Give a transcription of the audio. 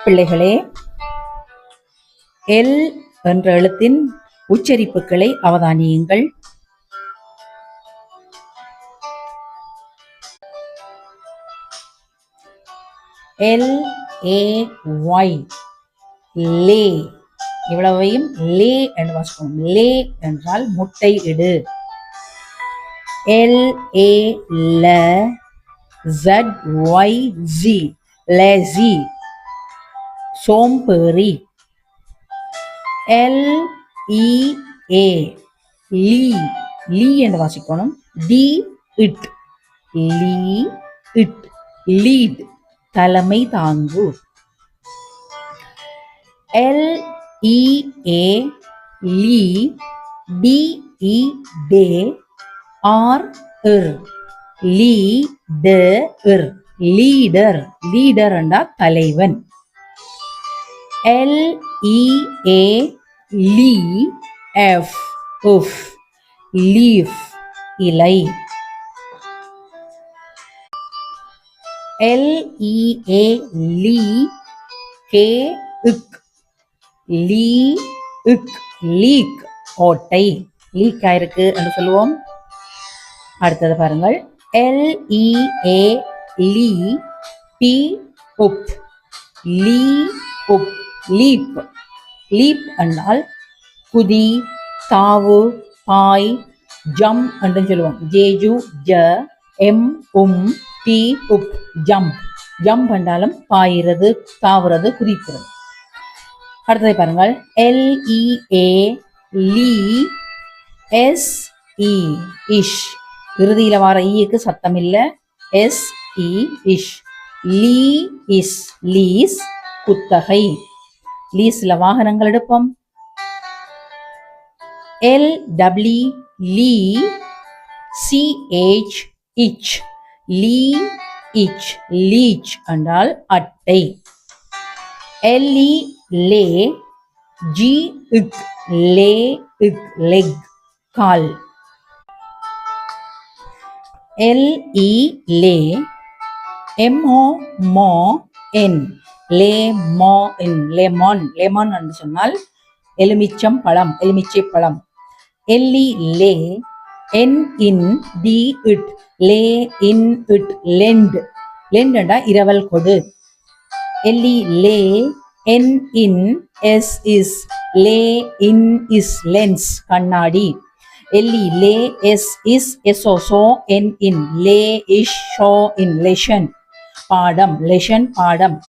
பிள்ளைகளே, எல் என்ற எழுத்தின் உச்சரிப்புகளை அவதானியுங்கள். LAY, லே. இவ்வளவையும் லே என்று வாசிப்போம். லே என்றால் முட்டை இடு. LAZYZ, லேசி, சோம்பேறி. LEA, லீ, லீ என்று வாசிக்கணும். டி இட், லீ இட், லீட், தலைமை தாங்கு. LEA, லீ, DE, டே, R, லீடர், லீடர், லீடர் என்றா தலைவன். LEA, லீ, எஃப், உஃப், லீஃப், இலை. LEA, லீ, கே, இக், லீ, இக், லீக், ஓட்டை. லீக் ஆயிருக்கு என்று சொல்லுவோம். அடுத்தது பாருங்கள். LEA, லீ, பி, உப், லீ, உப், லீப். லீப் என்றால் குதி, தாவு, பாய், ஜம் என்று சொல்லுவோம். ஜேஜு, ஜ, எம், டி, உப், ஜம்ப். ஜம்ப் என்றாலும் பாயிறது, தாவுறது, குதிக்கிறது. அடுத்ததை பாருங்கள். LEA, லீ, SE, இஷ். இறுதியில் வர ஈக்கு சத்தம் இல்லை. SE, இஷ். லீ இஸ், லீஸ், குத்தகை. லீஸ்ல வாகனங்கள் எடுப்போம். LW, லீ, CH, இச், லீ, இச், லீச் என்றால் அட்டை. LE, லே, G, இக், லே, இக், லெக், கால். LE, லே, MO, மோ, என், லேமோன், லெமன். லெமன் என்று சொன்னால் எலுமிச்சம் பழம், எலுமிச்சை பழம். LE, லே, என், இன், டி, இட், லே, இன், இட், லெண்ட். லெண்ட் என்றா இரவல் கொடு. LE, லே, என், இன், எஸ், இஸ், லே, இன், இஸ், லென்ஸ், கண்ணாடி. LE, லே, எஸ், இஸ், எஸ்ஓ, சோ, என், இன், லே, இஷ், ஷோ, இன், லெஷன், பாடம். லெஷன், பாடம்.